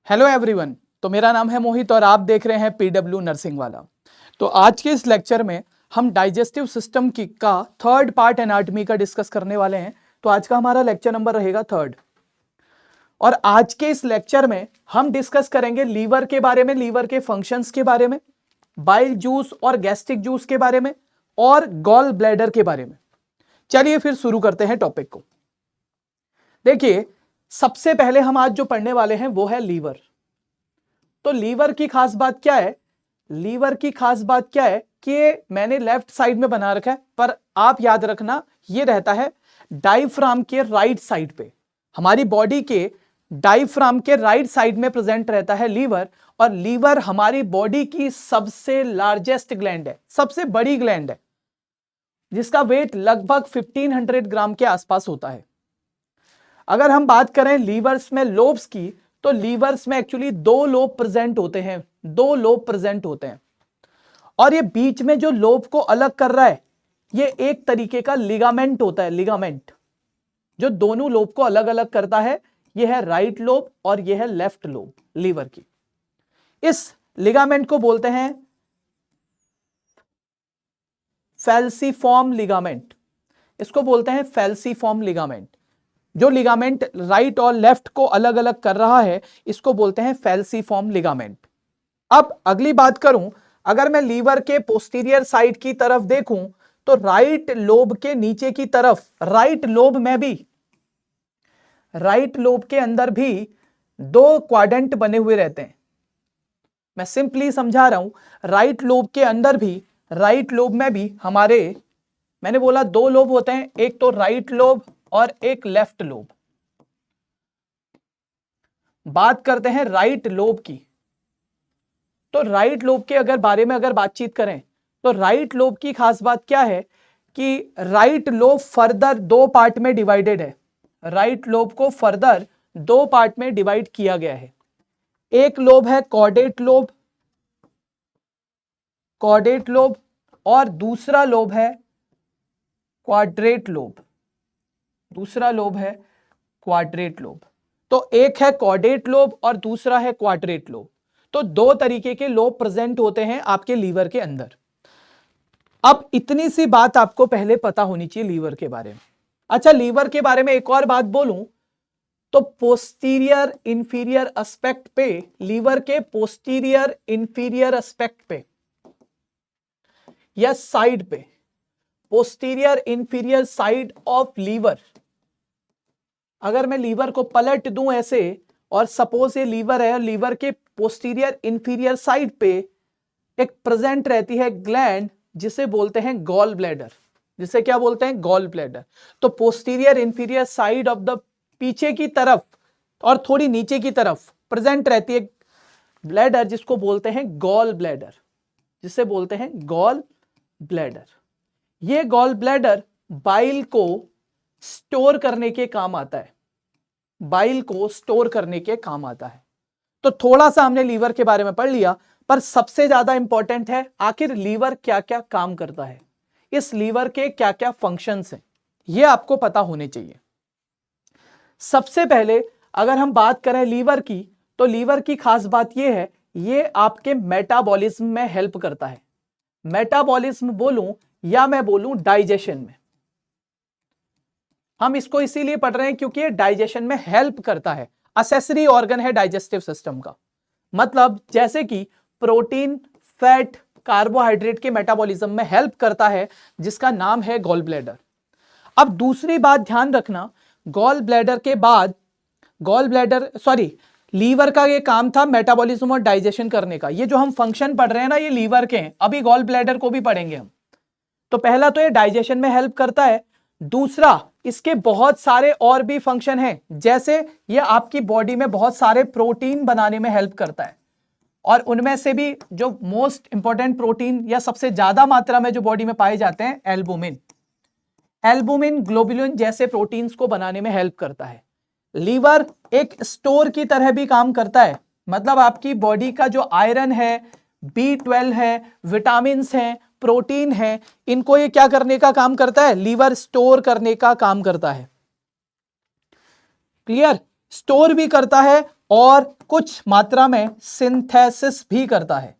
Hello everyone. तो मेरा नाम है मोहित और आप देख रहे हैं पीडब्ल्यू नर्सिंग वाला। तो आज के इस लेक्चर में हम डाइजेस्टिव सिस्टम की का थर्ड पार्ट एनाटॉमी का डिस्कस करने वाले हैं। तो आज का हमारा लेक्चर नंबर रहेगा थर्ड। और आज के इस लेक्चर में हम डिस्कस करेंगे लीवर के बारे में, लीवर के फंक्शंस के बारे में, बाइल जूस और गैस्ट्रिक जूस के बारे में और गॉल ब्लैडर के बारे में। चलिए फिर शुरू करते हैं टॉपिक को। देखिए, सबसे पहले हम आज जो पढ़ने वाले हैं वो है लीवर। तो लीवर की खास बात क्या है? लीवर की खास बात क्या है कि मैंने लेफ्ट साइड में बना रखा है, पर आप याद रखना ये रहता है डायफ्राम के राइट साइड पे। हमारी बॉडी के डायफ्राम के राइट साइड में प्रेजेंट रहता है लीवर। और लीवर हमारी बॉडी की सबसे लार्जेस्ट ग्लैंड है, सबसे बड़ी ग्लैंड है, जिसका वेट लगभग 1500 ग्राम के आसपास होता है। अगर हम बात करें लीवर्स में लोब्स की, तो लीवर्स में एक्चुअली दो लोब प्रेजेंट होते हैं, दो लोब प्रेजेंट होते हैं। और ये बीच में जो लोब को अलग कर रहा है, ये एक तरीके का लिगामेंट होता है। लिगामेंट जो दोनों लोब को अलग अलग करता है, ये है राइट लोब और ये है लेफ्ट लोब लीवर की। इस लिगामेंट को बोलते हैं फैल्सीफॉर्म लिगामेंट। इसको बोलते हैं फैल्सीफॉर्म लिगामेंट। जो लिगामेंट राइट और लेफ्ट को अलग अलग कर रहा है, इसको बोलते हैं फैल्सीफॉर्म लिगामेंट। अब अगली बात करूं, अगर मैं लीवर के पोस्टीरियर साइड की तरफ देखूं, तो राइट लोब के नीचे की तरफ, राइट लोब में भी, राइट लोब के अंदर भी दो क्वाड्रेंट बने हुए रहते हैं। मैं सिंपली समझा रहा हूं, राइट लोब के अंदर भी, राइट लोब में भी हमारे, मैंने बोला दो लोब होते हैं, एक तो राइट लोब और एक लेफ्ट लोब। बात करते हैं राइट लोब की। तो राइट लोब के अगर बारे में अगर बातचीत करें, तो राइट लोब की खास बात क्या है कि राइट लोब फर्दर दो पार्ट में डिवाइडेड है। राइट लोब को फर्दर दो पार्ट में डिवाइड किया गया है। एक लोब है कॉर्डेट लोब, कॉर्डेट लोब, और दूसरा लोब है क्वाड्रेट लोब। दूसरा लोब है क्वाड्रेट लोब। तो एक है कॉर्डेट लोब और दूसरा है क्वाड्रेट लोब। तो दो तरीके के लोब प्रेजेंट होते हैं आपके लीवर के अंदर। अब इतनी सी बात आपको पहले पता होनी चाहिए लीवर के बारे में। अच्छा, लीवर के बारे में एक और बात बोलूं, तो पोस्टीरियर इंफीरियर एस्पेक्ट पे, लीवर के पोस्टीरियर इंफीरियर एस्पेक्ट पे या साइड पे, posterior inferior side of liver, अगर मैं लीवर को पलट दूं ऐसे, और सपोज ये लीवर है, लीवर के पोस्टीरियर इंफीरियर साइड पे एक प्रेजेंट रहती है ग्लैंड, जिसे बोलते हैं गॉल ब्लैडर। जिसे क्या बोलते हैं? Gall bladder. तो posterior inferior side of the, पीछे की तरफ और थोड़ी नीचे की तरफ प्रेजेंट रहती है ब्लैडर, जिसको बोलते हैं गॉल ब्लैडर, जिसे बोलते हैं गॉल ब्लैडर। ये गॉल ब्लैडर बाइल को स्टोर करने के काम आता है, बाइल को स्टोर करने के काम आता है। तो थोड़ा सा हमने लीवर के बारे में पढ़ लिया, पर सबसे ज्यादा इंपॉर्टेंट है आखिर लीवर क्या क्या काम करता है, इस लीवर के क्या क्या फंक्शंस हैं, ये आपको पता होने चाहिए। सबसे पहले अगर हम बात करें लीवर की, तो लीवर की खास बात यह है, ये आपके मेटाबॉलिज्म में हेल्प करता है। मेटाबॉलिज्म बोलूं या मैं बोलूं डाइजेशन में। हम इसको इसीलिए पढ़ रहे हैं क्योंकि ये डाइजेशन में हेल्प करता है, असेसरी ऑर्गन है डाइजेस्टिव सिस्टम का। मतलब जैसे कि प्रोटीन, फैट, कार्बोहाइड्रेट के मेटाबॉलिज्म में हेल्प करता है, जिसका नाम है गॉल ब्लैडर। अब दूसरी बात ध्यान रखना, गॉल ब्लैडर के बाद, गॉल ब्लैडर सॉरी लीवर का ये काम था मेटाबॉलिज्म और डाइजेशन करने का। ये जो हम फंक्शन पढ़ रहे हैं ना, ये लीवर के हैं, अभी गॉल ब्लैडर को भी पढ़ेंगे हम। तो पहला तो ये डाइजेशन में हेल्प करता है, दूसरा इसके बहुत सारे और भी फंक्शन हैं, जैसे ये आपकी बॉडी में बहुत सारे प्रोटीन बनाने में हेल्प करता है। और उनमें से भी जो मोस्ट इंपॉर्टेंट प्रोटीन या सबसे ज्यादा मात्रा में जो बॉडी में पाए जाते हैं, एल्बुमिन, एल्बुमिन, ग्लोबुलिन जैसे प्रोटीन्स को बनाने में हेल्प करता है। लीवर एक स्टोर की तरह भी काम करता है। मतलब आपकी बॉडी का जो आयरन है, B12 है, विटामिन्स हैं, प्रोटीन है, इनको ये क्या करने का काम करता है? लीवर स्टोर करने का काम करता है। क्लियर? स्टोर भी करता है और कुछ मात्रा में सिंथेसिस भी करता है।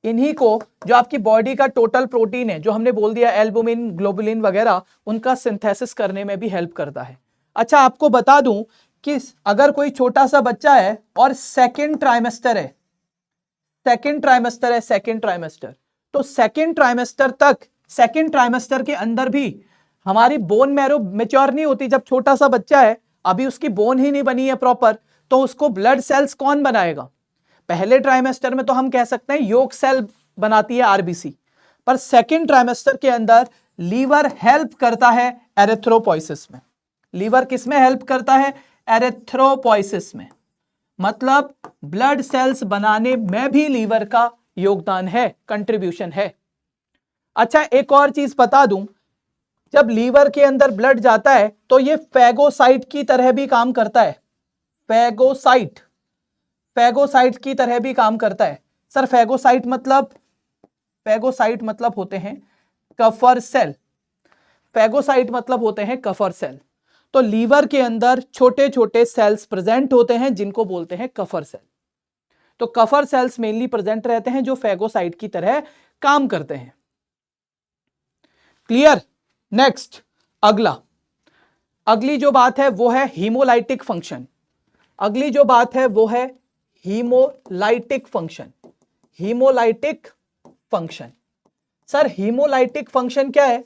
इन्हीं को, जो आपकी बॉडी का टोटल प्रोटीन है, जो हमने बोल दिया एल्बुमिन, ग्लोबुलिन वगैरह, उनका सिंथेसिस करने में भी हेल्प करता है। अच्छा, आपको बता दूं कि अगर कोई छोटा सा बच्चा है और सेकेंड ट्राइमेस्टर है, सेकेंड ट्राइमेस्टर, तो सेकेंड ट्राइमेस्टर तक, सेकेंड ट्राइमेस्टर के अंदर भी हमारी बोन मैरो मैच्योर नहीं होती। जब छोटा सा बच्चा है, अभी उसकी बोन ही नहीं बनी है प्रॉपर, तो उसको ब्लड सेल्स कौन बनाएगा? पहले ट्राइमेस्टर में तो हम कह सकते हैं योक सेल बनाती है आरबीसी, पर सेकेंड ट्राइमेस्टर के अंदर लीवर हेल्प करता है एरिथ्रोपोइसिस में। लीवर किस में हेल्प करता है? एरिथ्रोपोइसिस में। मतलब ब्लड सेल्स बनाने में भी लीवर का योगदान है, कंट्रीब्यूशन है। अच्छा, एक और चीज बता दूं, जब लीवर के अंदर ब्लड जाता है तो ये फैगोसाइट की तरह भी काम करता है। फैगोसाइट की तरह भी काम करता है। सर फैगोसाइट मतलब होते हैं कफर सेल। फैगोसाइट मतलब होते हैं कफर सेल। तो लीवर के अंदर छोटे छोटे सेल्स प्रेजेंट होते हैं जिनको बोलते हैं कफर सेल। तो कफर सेल्स मेनली प्रेजेंट रहते हैं जो फैगोसाइट की तरह काम करते हैं। क्लियर? नेक्स्ट, अगली जो बात है वो है हीमोलाइटिक फंक्शन। अगली जो बात है वो है haemolytic function. Haemolytic function, sir haemolytic function क्या है?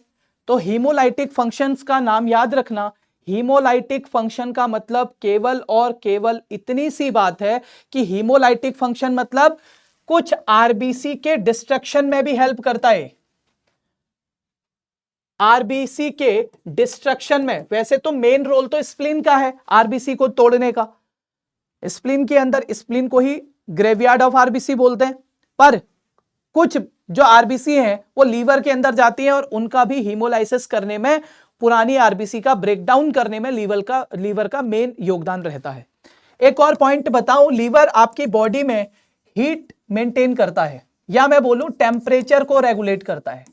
तो हीमोलाइटिक फंक्शंस का नाम याद रखना। हीमोलाइटिक फंक्शन का मतलब केवल और केवल इतनी सी बात है कि हीमोलाइटिक फंक्शन मतलब कुछ आरबीसी के डिस्ट्रक्शन में भी हेल्प करता है। आरबीसी के डिस्ट्रक्शन में, वैसे तो मेन रोल तो स्प्लीन का है आरबीसी को तोड़ने का। स्प्लीन के अंदर, स्प्लीन को ही ग्रेवयार्ड ऑफ आरबीसी बोलते हैं, पर कुछ जो आरबीसी हैं वो लीवर के अंदर जाती हैं और उनका भी हीमोलाइसिस करने में, पुरानी आरबीसी का ब्रेकडाउन करने में लीवर का मेन योगदान रहता है। एक और पॉइंट बताऊं, लीवर आपकी बॉडी में हीट मेंटेन करता है, या मैं बोलूं टेम्परेचर को रेगुलेट करता है।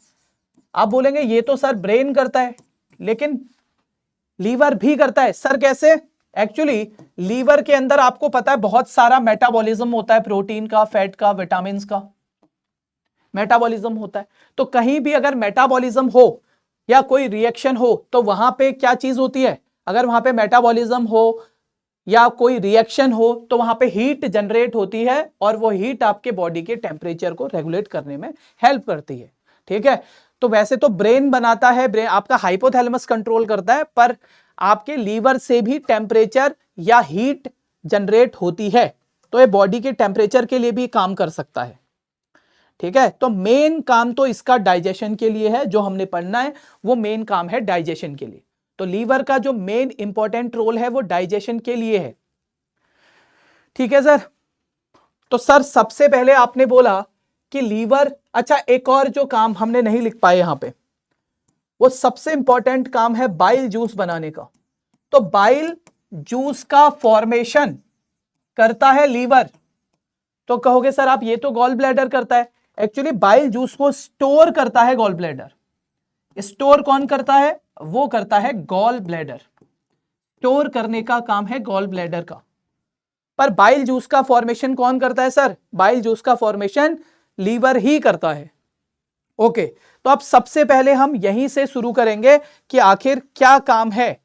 आप बोलेंगे ये तो सर ब्रेन करता है, लेकिन लीवर भी करता है। सर कैसे? एक्चुअली लीवर के अंदर आपको पता है बहुत सारा मेटाबॉलिज्म होता है, प्रोटीन का, फैट का, विटामिन का मेटाबॉलिज्म होता है। तो कहीं भी अगर मेटाबॉलिज्म हो या कोई रिएक्शन हो तो वहां पे क्या चीज होती है? अगर वहां पे मेटाबॉलिज्म हो या कोई रिएक्शन हो तो वहां पे हीट जनरेट होती है और वो हीट आपके बॉडी के टेम्परेचर को रेगुलेट करने में हेल्प करती है। ठीक है, तो वैसे तो ब्रेन बनाता है, ब्रेन आपका हाइपोथैलेमस कंट्रोल करता है, पर आपके लीवर से भी टेम्परेचर या हीट जनरेट होती है, तो ये बॉडी के टेम्परेचर के लिए भी काम कर सकता है। ठीक है, तो मेन काम तो इसका डाइजेशन के लिए है, जो हमने पढ़ना है वो मेन काम है डाइजेशन के लिए। तो लीवर का जो मेन इंपॉर्टेंट रोल है वो डाइजेशन के लिए है। ठीक है सर, तो सर सबसे पहले आपने बोला कि लीवर, अच्छा एक और जो काम हमने नहीं लिख पाए यहां पे, वो सबसे इंपॉर्टेंट काम है बाइल जूस बनाने का। तो बाइल जूस का फॉर्मेशन करता है लीवर। तो कहोगे सर आप ये तो गॉल ब्लैडर करता है। एक्चुअली बाइल जूस को स्टोर करता है गॉल ब्लैडर। स्टोर कौन करता है? वो करता है गॉल ब्लैडर। स्टोर करने का काम है गॉल ब्लैडर का। पर बाइल जूस का फॉर्मेशन कौन करता है सर? बाइल जूस का फॉर्मेशन लीवर ही करता है। ओके, तो अब सबसे पहले हम यहीं से शुरू करेंगे कि आखिर क्या काम है,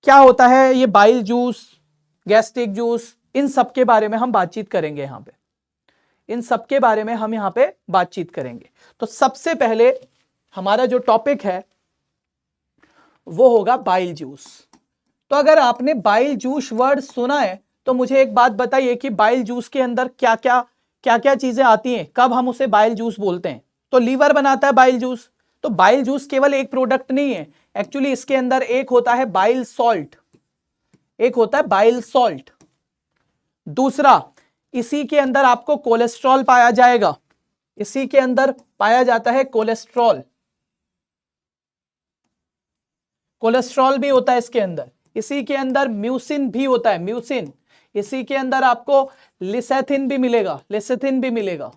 क्या होता है ये बाइल जूस, गैस्ट्रिक जूस, इन सब के बारे में हम बातचीत करेंगे यहां पे। इन सब के बारे में हम यहां पे बातचीत करेंगे। तो सबसे पहले हमारा जो टॉपिक है वो होगा बाइल जूस। तो अगर आपने बाइल जूस वर्ड सुना है तो मुझे एक बात बताइए कि बाइल जूस के अंदर क्या क्या चीजें आती हैं, कब हम उसे बाइल जूस बोलते हैं? तो लीवर बनाता है बाइल जूस। तो बाइल जूस केवल एक प्रोडक्ट नहीं है, एक्चुअली इसके अंदर एक होता है बाइल सॉल्ट, एक होता है बाइल सॉल्ट। दूसरा, इसी के अंदर आपको कोलेस्ट्रॉल पाया जाएगा, इसी के अंदर पाया जाता है कोलेस्ट्रॉल। कोलेस्ट्रॉल भी होता है इसके अंदर। इसी के अंदर म्यूसिन भी होता है, म्यूसिन। इसी के अंदर आपको लिसेथिन भी मिलेगा, लिसेथिन भी मिलेगा।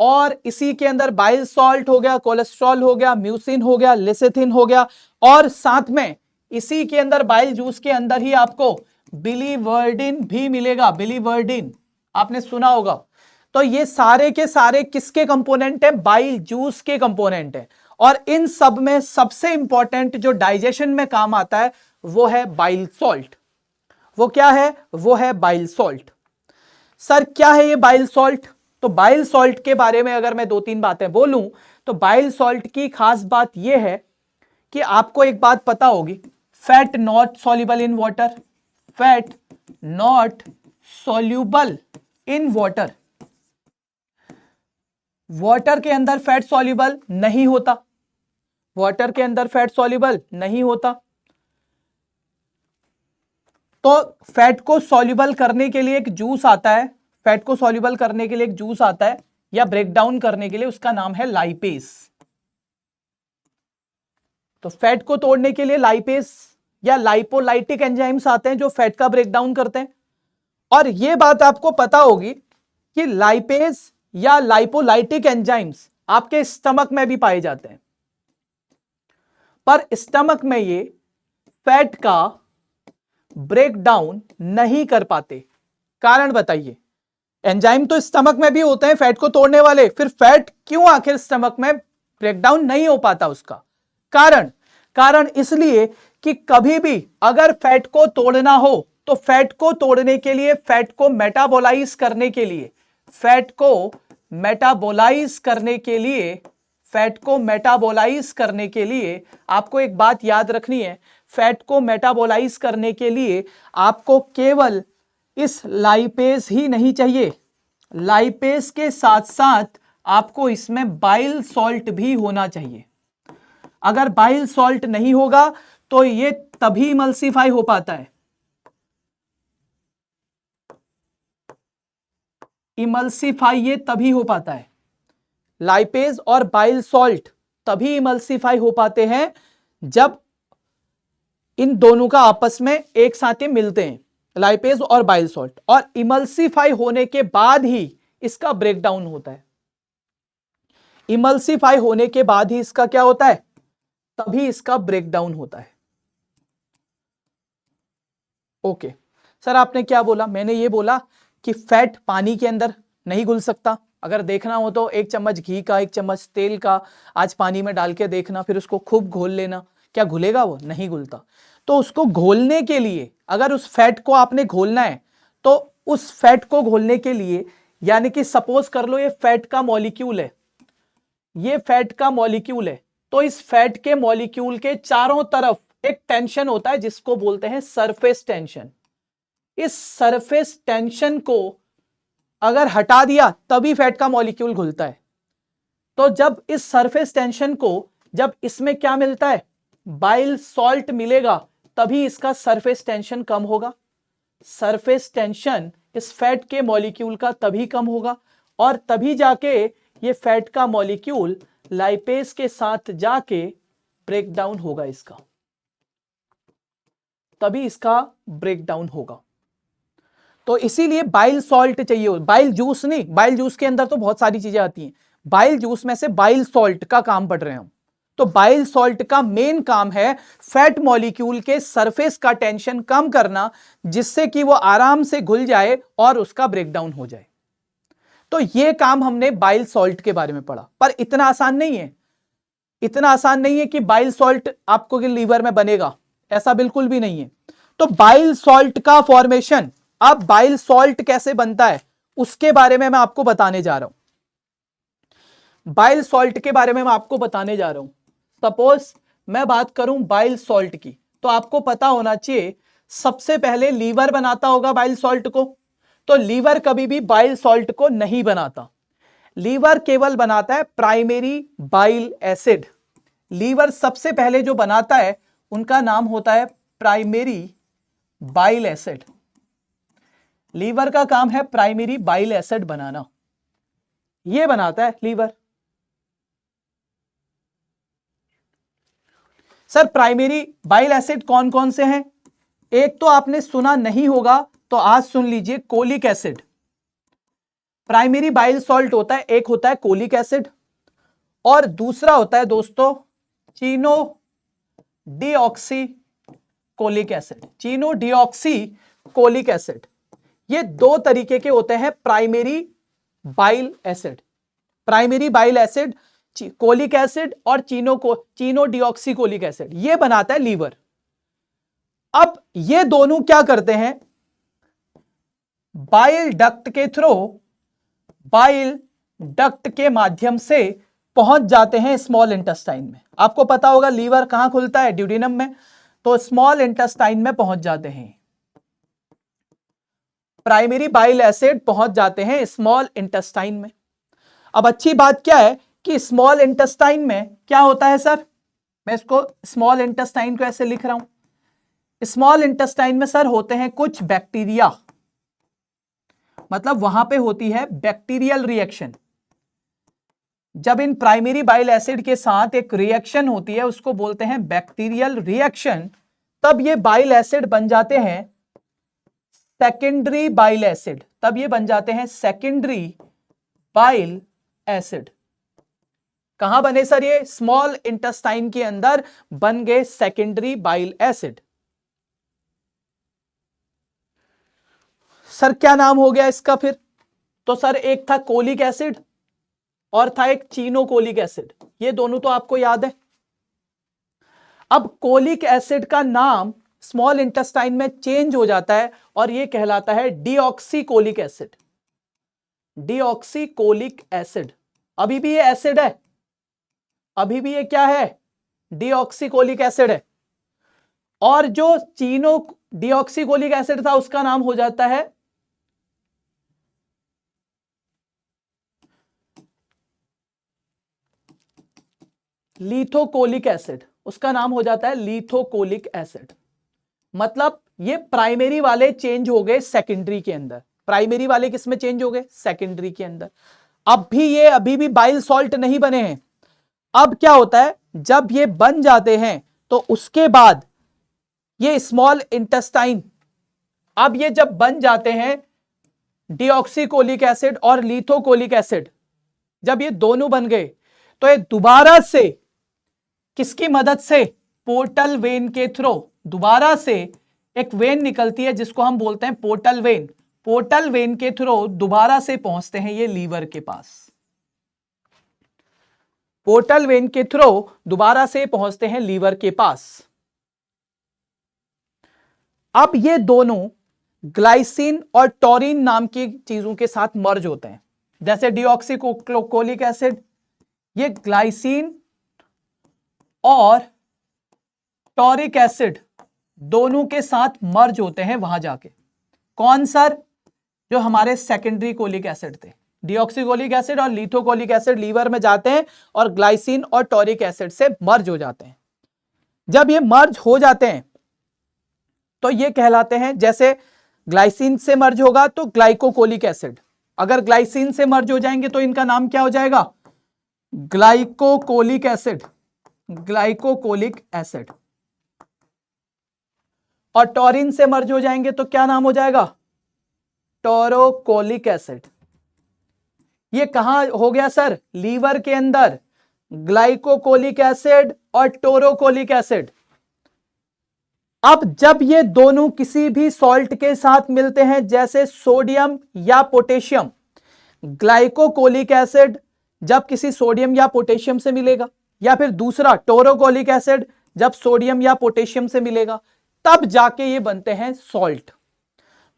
और इसी के अंदर बाइल सॉल्ट हो गया, कोलेस्ट्रॉल हो गया, म्यूसिन हो गया, लिसेथिन हो गया, और साथ में इसी के अंदर बाइल जूस के अंदर ही आपको बिलीवर्डिन भी मिलेगा, बिलीवर्डिन आपने सुना होगा। तो ये सारे के सारे किसके कंपोनेंट है? बाइल जूस के कंपोनेंट है। और इन सब में सबसे इंपॉर्टेंट जो डाइजेशन में काम आता है वो है बाइल सॉल्ट। वो क्या है? वो है बाइल सॉल्ट। सर क्या है ये बाइल सॉल्ट? तो बाइल सॉल्ट के बारे में अगर मैं दो तीन बातें बोलूं तो बाइल सॉल्ट की खास बात यह है कि आपको एक बात पता होगी, fat not soluble in water, fat not soluble in water. Water के अंदर फैट सॉल्युबल नहीं होता, वाटर के अंदर फैट सॉल्युबल नहीं होता। तो फैट को सॉल्युबल करने के लिए एक जूस आता है, फैट को सॉल्युबल करने के लिए एक जूस आता है या ब्रेक डाउन करने के लिए, उसका नाम है लाइपेज। तो फैट को तोड़ने के लिए लाइपेज या लाइपोलाइटिक एंजाइम्स आते हैं जो फैट का ब्रेक डाउन करते हैं। और यह बात आपको पता होगी कि लाइपेज या लाइपोलाइटिक एंजाइम्स आपके स्टमक में भी पाए जाते हैं, पर स्टमक में ये फैट का ब्रेक डाउन नहीं कर पाते। कारण बताइए, एंजाइम तो स्टमक में भी होते हैं फैट को तोड़ने वाले, फिर फैट क्यों आखिर स्टमक में ब्रेक डाउन नहीं हो पाता? उसका कारण इसलिए कि कभी भी अगर फैट को तोड़ना हो तो फैट को तोड़ने के लिए, फैट को मेटाबोलाइज करने के लिए, फैट को मेटाबोलाइज करने के लिए, फैट को मेटाबोलाइज करने के लिए आपको एक बात याद रखनी है, फैट को मेटाबोलाइज करने के लिए आपको केवल इस लाइपेज ही नहीं चाहिए, लाइपेज के साथ साथ आपको इसमें बाइल सॉल्ट भी होना चाहिए। अगर बाइल सॉल्ट नहीं होगा तो ये तभी इमल्सिफाई हो पाता है, इमल्सिफाई ये तभी हो पाता है, लाइपेज और बाइल सॉल्ट तभी इमल्सिफाई हो पाते हैं जब इन दोनों का आपस में एक साथ मिलते हैं, लाइपेज और बाइल सॉल्ट, और इमल्सिफाई होने के बाद ही इसका ब्रेकडाउन होता है। इमल्सिफाई होने के बाद ही इसका क्या होता है? तभी इसका ब्रेकडाउन होता है। ओके सर, आपने क्या बोला? मैंने ये बोला कि फैट पानी के अंदर नहीं घुल सकता। अगर देखना हो तो एक चम्मच घी का, एक चम्मच तेल का आज पानी में डाल के देखना, फिर उसको खूब घोल लेना। क्या घुलेगा? वो नहीं घुलता। तो उसको घोलने के लिए, अगर उस फैट को आपने घोलना है तो उस फैट को घोलने के लिए, यानी कि सपोज कर लो ये फैट का मॉलिक्यूल है, ये फैट का मॉलिक्यूल है, तो इस फैट के मॉलिक्यूल के चारों तरफ एक टेंशन होता है जिसको बोलते हैं सरफेस टेंशन। इस सरफेस टेंशन को अगर हटा दिया तभी फैट का मॉलिक्यूल घुलता है। तो जब इस सरफेस टेंशन को, जब इसमें क्या मिलता है? बाइल सॉल्ट मिलेगा, तभी इसका सरफेस टेंशन कम होगा। सरफेस टेंशन इस फैट के मॉलिक्यूल का तभी कम होगा और तभी जाके ये फैट का मॉलिक्यूल लाइपेज के साथ जाके ब्रेक डाउन होगा, इसका तभी इसका ब्रेक डाउन होगा। तो इसीलिए बाइल सॉल्ट चाहिए, बाइल जूस नहीं। बाइल जूस के अंदर तो बहुत सारी चीजें आती हैं, बाइल जूस में से बाइल सॉल्ट का काम पढ़ रहे हैं हम। तो बाइल सॉल्ट का मेन काम है फैट मॉलिक्यूल के सरफेस का टेंशन कम करना, जिससे कि वो आराम से घुल जाए और उसका ब्रेकडाउन हो जाए। तो ये काम हमने बाइल सॉल्ट के बारे में पढ़ा, पर इतना आसान नहीं है। इतना आसान नहीं है कि बाइल सॉल्ट आपको लीवर में बनेगा, ऐसा बिल्कुल भी नहीं है। तो बाइल सॉल्ट का फॉर्मेशन, अब बाइल सॉल्ट कैसे बनता है उसके बारे में मैं आपको बताने जा रहा हूं। बाइल सॉल्ट के बारे में मैं आपको बताने जा रहा हूं। सपोज मैं बात करूं बाइल सॉल्ट की, तो आपको पता होना चाहिए सबसे पहले लीवर बनाता होगा बाइल सॉल्ट को। तो लीवर कभी भी बाइल सॉल्ट को नहीं बनाता, लीवर केवल बनाता है प्राइमरी बाइल एसिड। लीवर सबसे पहले जो बनाता है उनका नाम होता है प्राइमरी बाइल एसिड। लीवर का काम है प्राइमरी बाइल एसिड बनाना, ये बनाता है liver. Sir primary bile acid कौन कौन से हैं? एक तो आपने सुना नहीं होगा तो आज सुन लीजिए, colic acid. Primary bile salt होता है, एक होता है कोलिक एसिड और दूसरा होता है दोस्तों Chino deoxy colic acid. Chino deoxy colic acid. ये दो तरीके के होते हैं primary bile acid. Primary bile acid colic acid और चीनो डिऑक्सीकोलिक एसिड, ये बनाता है लीवर। अब ये दोनों क्या करते हैं, बाइल डक्ट के माध्यम से पहुंच जाते हैं स्मॉल इंटेस्टाइन में। आपको पता होगा लीवर कहां खुलता है, ड्यूडेनम में, तो स्मॉल इंटेस्टाइन में पहुंच जाते हैं। प्राइमरी बाइल एसिड पहुंच जाते हैं स्मॉल इंटेस्टाइन में। अब अच्छी बात क्या है कि स्मॉल इंटेस्टाइन में क्या होता है सर, मैं इसको स्मॉल इंटेस्टाइन को ऐसे लिख रहा हूं। स्मॉल इंटेस्टाइन में सर होते हैं कुछ बैक्टीरिया, मतलब वहां पे होती है बैक्टीरियल रिएक्शन। जब इन प्राइमरी बाइल एसिड के साथ एक रिएक्शन होती है उसको बोलते हैं बैक्टीरियल रिएक्शन, तब ये बाइल एसिड बन जाते हैं सेकेंडरी बाइल एसिड। तब ये बन जाते हैं सेकेंडरी बाइल एसिड। कहां बने सर, ये स्मॉल इंटेस्टाइन के अंदर बन गए सेकेंडरी बाइल एसिड। सर क्या नाम हो गया इसका फिर, तो सर एक था कोलिक एसिड और था एक चीनोकोलिक एसिड, ये दोनों तो आपको याद है। अब कोलिक एसिड का नाम स्मॉल इंटेस्टाइन में चेंज हो जाता है और ये कहलाता है डीऑक्सीकोलिक एसिड। डीऑक्सीकोलिक एसिड, अभी भी ये एसिड है, अभी भी ये क्या है, डीऑक्सीकोलिक एसिड है। और जो चीनो डीऑक्सीकोलिक एसिड था उसका नाम हो जाता है लीथोकोलिक एसिड, उसका नाम हो जाता है लीथोकोलिक एसिड। मतलब ये प्राइमरी वाले चेंज हो गए सेकेंडरी के अंदर। प्राइमरी वाले किस में चेंज हो गए, सेकेंडरी के अंदर। अभी भी बाइल सॉल्ट नहीं बने हैं। अब क्या होता है, जब ये बन जाते हैं तो उसके बाद ये स्मॉल इंटेस्टाइन, अब ये जब बन जाते हैं डीऑक्सीकोलिक एसिड और लीथोकोलिक एसिड, जब ये दोनों बन गए तो ये दोबारा से किसकी मदद से, पोर्टल वेन के थ्रू दोबारा से एक वेन निकलती है जिसको हम बोलते हैं पोर्टल वेन। पोर्टल वेन के थ्रू दोबारा से पहुंचते हैं ये लीवर के पास। पोर्टल वेन के थ्रू दोबारा से पहुंचते हैं लीवर के पास। अब ये दोनों ग्लाइसिन और टॉरिन नाम की चीजों के साथ मर्ज होते हैं। जैसे डीऑक्सीकोलिक एसिड, ये ग्लाइसिन और टॉरिक एसिड दोनों के साथ मर्ज होते हैं वहां जाके। कौन सर, जो हमारे सेकेंडरी कोलिक एसिड थे। डीऑक्सीकोलिक एसिड और लीथोकोलिक एसिड लीवर में जाते हैं और ग्लाइसिन और टॉरिक एसिड से मर्ज हो जाते हैं। जब ये मर्ज हो जाते हैं तो ये कहलाते हैं, जैसे ग्लाइसिन से मर्ज होगा तो ग्लाइकोकोलिक एसिड, अगर ग्लाइसिन से मर्ज हो जाएंगे तो इनका नाम क्या हो जाएगा, ग्लाइकोकोलिक एसिड। ग्लाइकोकोलिक एसिड। और टॉरिन से मर्ज हो जाएंगे तो क्या नाम हो जाएगा, टोरोकोलिक एसिड। ये कहां हो गया सर, लीवर के अंदर ग्लाइकोकोलिक एसिड और टोरोकोलिक एसिड। अब जब ये दोनों किसी भी सॉल्ट के साथ मिलते हैं, जैसे सोडियम या पोटेशियम, ग्लाइकोकोलिक एसिड जब किसी सोडियम या पोटेशियम से मिलेगा, या फिर दूसरा टोरोकोलिक एसिड जब सोडियम या पोटेशियम से मिलेगा, तब जाके ये बनते हैं सॉल्ट।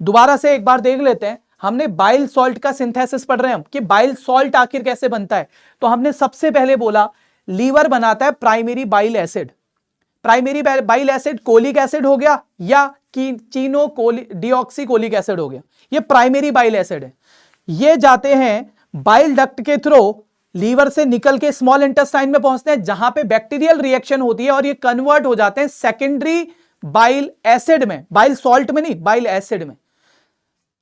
दोबारा से एक बार देख लेते हैं, हमने बाइल सॉल्ट का सिंथेसिस पढ़ रहे हैं हम कि बाइल सॉल्ट आखिर कैसे बनता है। तो हमने सबसे पहले बोला लीवर बनाता है primary bile acid. Primary bile acid colic acid हो गया या चीनो डीऑक्सीकोलिक एसिड हो गया, ये प्राइमरी बाइल एसिड है। ये जाते हैं बाइल डक्ट के थ्रू लीवर से निकल के स्मॉल इंटेस्टाइन में पहुंचते हैं, जहां पे बैक्टीरियल रिएक्शन होती है और ये कन्वर्ट हो जाते हैं सेकेंडरी बाइल एसिड में, बाइल सॉल्ट में नहीं, बाइल एसिड में।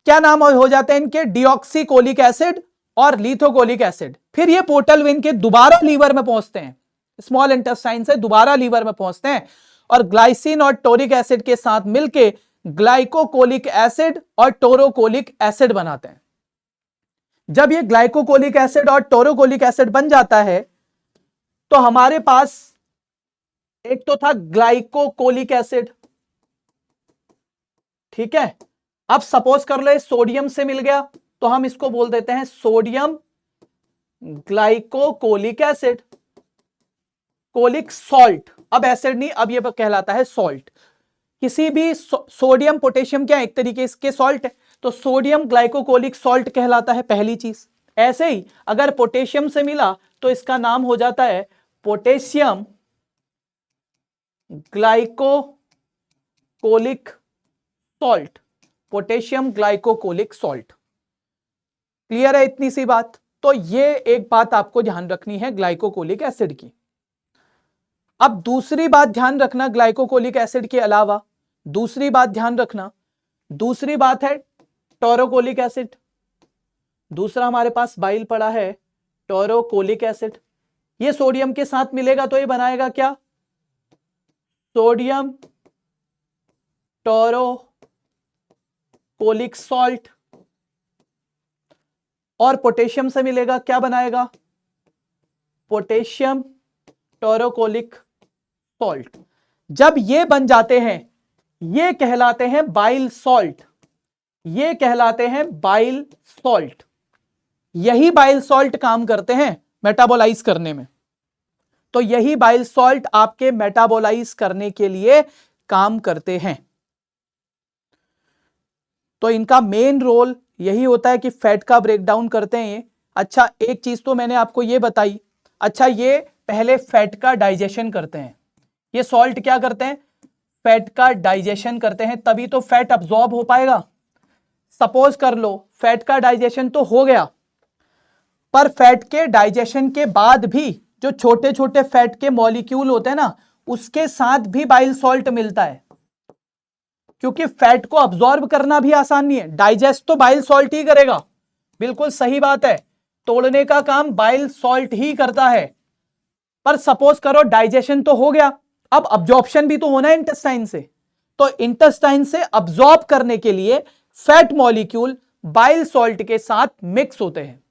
क्या नाम हो जाते हैं इनके, डीऑक्सीकोलिक एसिड और लीथोकोलिक एसिड। फिर ये पोर्टल वेन के दोबारा लीवर में पहुंचते हैं, स्मॉल इंटेस्टाइन से दोबारा लीवर में पहुंचते हैं और ग्लाइसिन और टोरिक एसिड के साथ मिलके ग्लाइकोकोलिक एसिड और टोरोकोलिक एसिड बनाते हैं। जब ये ग्लाइकोकोलिक एसिड और टोरोकोलिक एसिड बन जाता है तो हमारे पास एक तो था ग्लाइकोकोलिक एसिड, ठीक है, अब सपोज कर लो सोडियम से मिल गया तो हम इसको बोल देते हैं सोडियम ग्लाइकोकोलिक एसिड, कोलिक सॉल्ट। अब एसिड नहीं, अब ये कहलाता है सॉल्ट। किसी भी सोडियम पोटेशियम क्या एक तरीके के सॉल्ट है, तो सोडियम ग्लाइकोकोलिक सॉल्ट कहलाता है पहली चीज। ऐसे ही अगर पोटेशियम से मिला तो इसका नाम हो जाता है potassium glycocholic salt, potassium glycocholic salt. Clear है इतनी सी बात? तो ये एक बात आपको ध्यान रखनी है ग्लाइकोकोलिक एसिड की। अब दूसरी बात ध्यान रखना ग्लाइकोकोलिक एसिड के अलावा, दूसरी बात ध्यान रखना, दूसरी बात है टोरोकोलिक एसिड। दूसरा हमारे पास बाइल पड़ा है टोरोकोलिक एसिड। ये सोडियम के साथ मिलेगा तो ये बनाएगा क्या? Sodium taurocholic salt. और पोटेशियम से मिलेगा क्या बनाएगा? Potassium taurocholic salt. जब ये बन जाते हैं ये कहलाते हैं बाइल सॉल्ट, ये कहलाते हैं बाइल सॉल्ट। यही बाइल सॉल्ट काम करते हैं मेटाबोलाइज करने में। तो यही बाइल सॉल्ट आपके मेटाबोलाइज करने के लिए काम करते हैं। तो इनका मेन रोल यही होता है कि फैट का ब्रेकडाउन करते हैं ये। अच्छा एक चीज तो मैंने आपको ये बताई, अच्छा ये पहले फैट का डाइजेशन करते हैं। ये सॉल्ट क्या करते हैं? फैट का डाइजेशन करते हैं, तभी तो फैट अब्सॉर्ब हो पाएगा। सपोज कर लो फैट का डाइजेशन तो हो गया, पर फैट के डाइजेशन के बाद भी जो छोटे छोटे फैट के मॉलिक्यूल होते हैं ना, उसके साथ भी बाइल सॉल्ट मिलता है। क्योंकि फैट को अब्सॉर्ब करना भी आसान नहीं है, डाइजेस्ट तो बाइल सॉल्ट ही करेगा। बिल्कुल सही बात है, तोड़ने का काम बाइल सॉल्ट ही करता है। पर सपोज करो डाइजेशन तो हो गया, अब अब्जॉर्प्शन भी तो होना है इंटेस्टाइन से। तो इंटेस्टाइन से अब्सॉर्ब करने के लिए फैट मॉलिक्यूल बाइल सॉल्ट के साथ मिक्स होते हैं।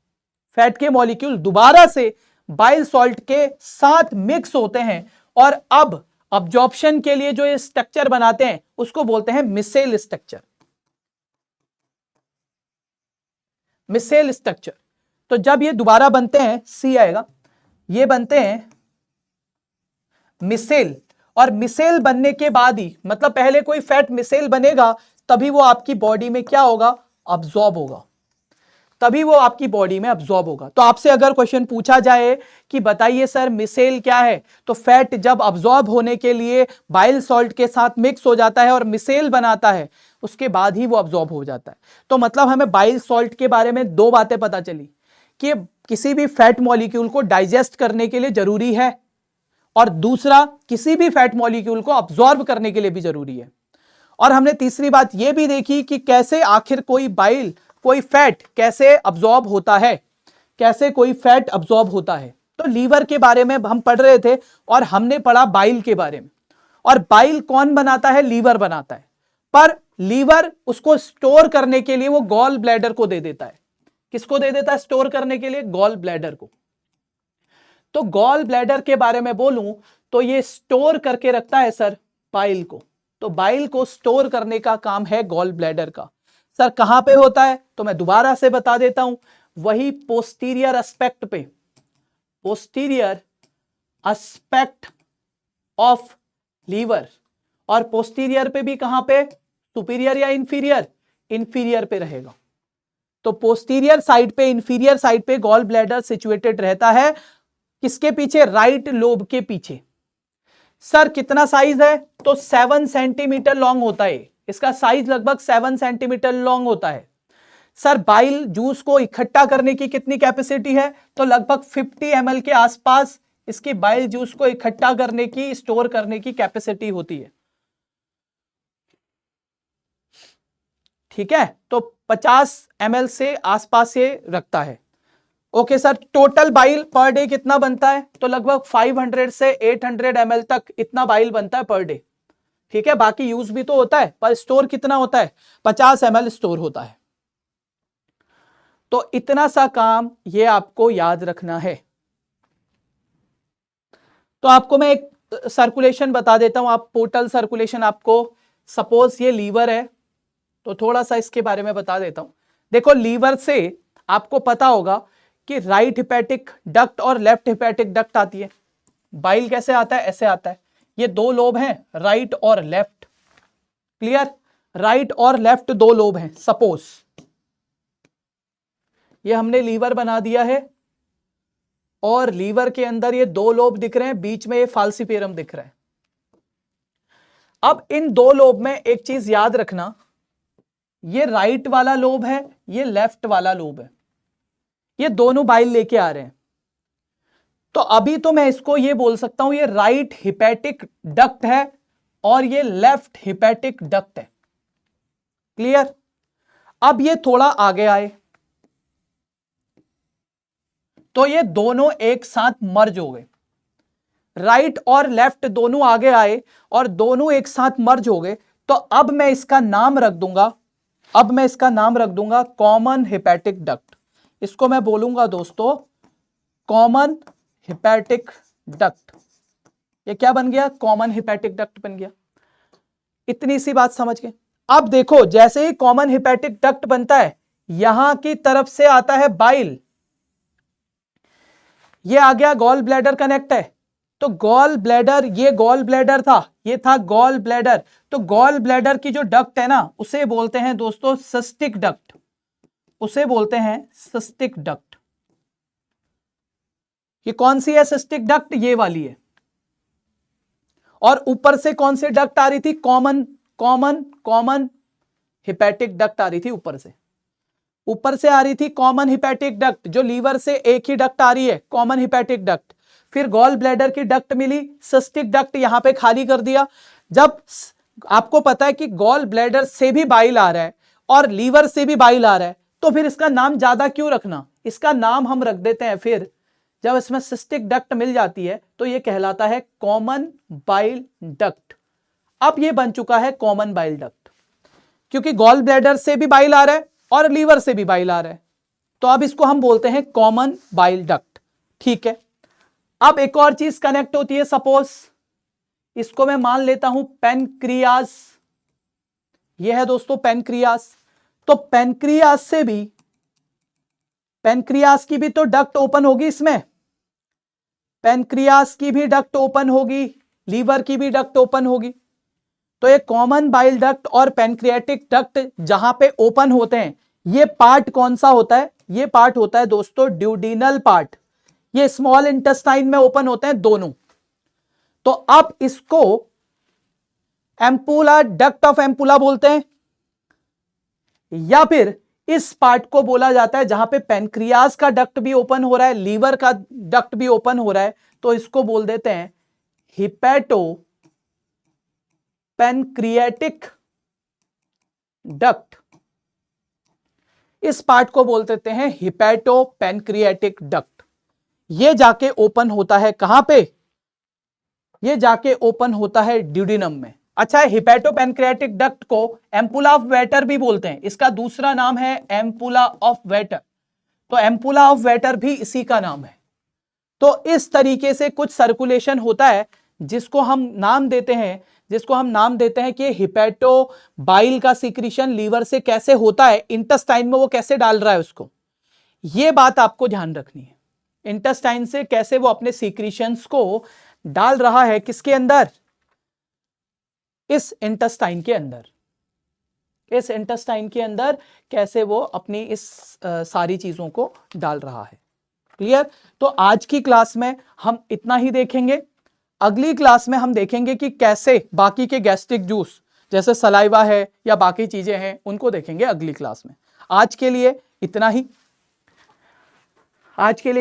फैट के मॉलिक्यूल दोबारा से बाइल सॉल्ट के साथ मिक्स होते हैं और अब अब्जॉर्प्शन के लिए जो ये स्ट्रक्चर बनाते हैं उसको बोलते हैं मिसेल स्ट्रक्चर। Micelle structure. तो जब ये दोबारा बनते हैं, सी आएगा, ये बनते हैं मिसेल। और मिसेल बनने के बाद ही, मतलब पहले कोई फैट मिसेल बनेगा तभी वो आपकी बॉडी में क्या होगा? अब्सॉर्ब होगा, तभी वो आपकी बॉडी में अब्सॉर्ब होगा। तो आपसे अगर क्वेश्चन पूछा जाए कि बताइए सर मिसेल क्या है, तो फैट जब अब्सॉर्ब होने के लिए बाइल सॉल्ट के साथ मिक्स हो जाता है और मिसेल बनाता है, उसके बाद ही वो अब्सॉर्ब हो जाता है। तो मतलब हमें बाइल सॉल्ट के बारे में दो बातें पता चली कि किसी भी फैट मॉलिक्यूल को डाइजेस्ट करने के लिए जरूरी है, और दूसरा किसी भी फैट मॉलिक्यूल को अब्सॉर्ब करने के लिए भी जरूरी है। और हमने तीसरी बात यह भी देखी कि कैसे आखिर कोई फैट कैसे अब्सॉर्ब होता है, कैसे कोई फैट अब्सॉर्ब होता है। तो लीवर के बारे में हम पढ़ रहे थे और हमने पढ़ा बाइल के बारे में। और बाइल कौन बनाता है? लीवर बनाता है। पर लीवर उसको स्टोर करने के लिए वो गॉल ब्लैडर को दे देता है। किसको दे देता है स्टोर करने के लिए? गॉल ब्लैडर को। तो गॉल ब्लैडर के बारे में बोलूं तो ये स्टोर करके रखता है सर बाइल को। तो बाइल को स्टोर करने का काम है गॉल ब्लैडर का। सर कहां पे होता है? तो मैं दोबारा से बता देता हूं, वही पोस्टीरियर एस्पेक्ट पे, पोस्टीरियर एस्पेक्ट ऑफ लीवर। और पोस्टीरियर पे भी कहां पे? सुपीरियर या इंफीरियर? इंफीरियर पे रहेगा। तो पोस्टीरियर साइड पे, इंफीरियर साइड पे गॉल ब्लैडर सिचुएटेड रहता है। किसके पीछे? राइट लोब के पीछे। सर कितना साइज है? तो 7 सेंटीमीटर लॉन्ग होता है। इसका साइज लगभग 7 सेंटीमीटर लॉन्ग होता है। सर बाइल जूस को इकट्ठा करने की कितनी कैपेसिटी है? तो लगभग 50 ml के आसपास इसकी बाइल जूस को इकट्ठा करने की, स्टोर करने की कैपेसिटी होती है। ठीक है, तो 50 ml से आसपास से रखता है। Okay sir, total bile per day कितना बनता है? तो लगभग 500 से 800 ml तक इतना बाइल बनता है पर डे। ठीक है, बाकी यूज भी तो होता है, पर स्टोर कितना होता है? 50 ml स्टोर होता है। तो इतना सा काम ये आपको याद रखना है। तो आपको मैं एक सर्कुलेशन बता देता हूं, आप पोर्टल सर्कुलेशन आपको, सपोज ये लीवर है, तो थोड़ा सा इसके बारे में बता देता हूं। देखो, लीवर से आपको पता होगा कि राइट हिपैटिक डक्ट और लेफ्ट हिपैटिक डक्ट आती है। बाइल कैसे आता है? ऐसे आता है। ये दो लोब हैं, राइट और लेफ्ट। क्लियर? राइट और लेफ्ट दो लोब हैं। सपोज ये हमने लीवर बना दिया है और लीवर के अंदर ये दो लोब दिख रहे हैं, बीच में ये फाल्सीपेरम दिख रहा है। अब इन दो लोब में एक चीज याद रखना, ये राइट वाला लोब है, ये लेफ्ट वाला लोब है, ये दोनों बाइल लेके आ रहे हैं। तो अभी तो मैं इसको ये बोल सकता हूं ये राइट हिपैटिक डक्ट है और ये लेफ्ट हिपैटिक डक्ट है। क्लियर? अब ये थोड़ा आगे आए तो ये दोनों एक साथ मर्ज हो गए। राइट और लेफ्ट दोनों आगे आए और दोनों एक साथ मर्ज हो गए। तो अब मैं इसका नाम रख दूंगा, कॉमन हिपैटिक डक्ट। इसको मैं बोलूंगा दोस्तों कॉमन हिपैटिक डक्ट। ये क्या बन गया? कॉमन हिपैटिक डक्ट बन गया। इतनी सी बात समझ गए। अब देखो, जैसे ही कॉमन हिपैटिक डक्ट बनता है, यहां की तरफ से आता है बाइल, ये आ गया गॉल ब्लैडर कनेक्ट है। तो गॉल ब्लैडर, ये गॉल ब्लैडर था, ये था गॉल ब्लैडर। तो गॉल ब्लैडर की जो डक्ट है ना, उसे बोलते हैं दोस्तों सिस्टिक डक्ट, उसे बोलते हैं सिस्टिक डक्ट। ये कौन सी है सिस्टिक डक्ट? ये वाली है। और ऊपर से कौन सी डक्ट आ रही थी? कॉमन हिपैटिक डक्ट आ रही थी। ऊपर से आ रही थी कॉमन हिपैटिक डक्ट, जो लीवर से एक ही डक्ट आ रही है, कॉमन हिपैटिक डक्ट। फिर गॉल ब्लैडर की डक्ट मिली, सिस्टिक डक्ट, यहां पे खाली कर दिया। जब आपको पता है कि गॉल ब्लैडर से भी बाइल आ रहा है और लीवर से भी बाइल आ रहा है, तो फिर इसका नाम ज्यादा क्यों रखना? इसका नाम हम रख देते हैं, फिर जब इसमें सिस्टिक डक्ट मिल जाती है तो यह कहलाता है कॉमन बाइल डक्ट। अब यह बन चुका है कॉमन बाइल डक्ट, क्योंकि गॉल ब्लैडर से भी बाइल आ रहा है और लीवर से भी बाइल आ रहा है। तो अब इसको हम बोलते हैं कॉमन बाइल डक्ट। ठीक है। अब एक और चीज कनेक्ट होती है। सपोज इसको मैं मान लेता हूं पेनक्रियास, यह है दोस्तों पेनक्रियास। तो पेनक्रियास की भी तो डक्ट ओपन होगी, इसमें पेनक्रियास की भी डक्ट ओपन होगी, लीवर की भी डक्ट ओपन होगी। तो ये कॉमन बाइल डक्ट और पेनक्रियाटिक डक्ट जहां पे ओपन होते हैं, ये पार्ट कौन सा होता है? ये पार्ट होता है दोस्तों ड्यूडिनल पार्ट। ये स्मॉल इंटेस्टाइन में ओपन होते हैं दोनों। तो अब इसको एम्पुला, डक्ट ऑफ एम्पुला बोलते हैं, या फिर इस पार्ट को बोला जाता है जहां पे पेनक्रियास का डक्ट भी ओपन हो रहा है, लीवर का डक्ट भी ओपन हो रहा है, तो इसको बोल देते हैं हिपैटो पेनक्रियाटिक डक्ट। इस पार्ट को बोल देते हैं हिपैटो पेनक्रियाटिक डक्ट। ये जाके ओपन होता है कहां पे? ये जाके ओपन होता है ड्यूडिनम में। अच्छा, हिपैटो पेनक्रियाटिक डक्ट को एम्पुला ऑफ वेटर भी बोलते हैं, इसका दूसरा नाम है एम्पुला ऑफ वेटर। तो एम्पुला ऑफ वेटर भी इसी का नाम है। तो इस तरीके से कुछ सर्कुलेशन होता है जिसको हम नाम देते हैं कि हिपैटो बाइल का सीक्रेशन लीवर से कैसे होता है, इंटेस्टाइन में वो कैसे डाल रहा है उसको। ये बात आपको ध्यान रखनी है, इंटेस्टाइन से कैसे वो अपने सीक्रेशंस को डाल रहा है, किसके अंदर? इस इंटेस्टाइन के अंदर कैसे वो अपनी इस सारी चीजों को डाल रहा है। क्लियर? तो आज की क्लास में हम इतना ही देखेंगे। अगली क्लास में हम देखेंगे कि कैसे बाकी के गैस्ट्रिक जूस जैसे सलाइवा है या बाकी चीजें हैं, उनको देखेंगे अगली क्लास में। आज के लिए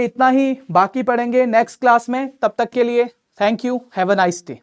इतना ही, बाकी पढ़ेंगे नेक्स्ट क्लास में। तब तक के लिए thank you, have a nice day.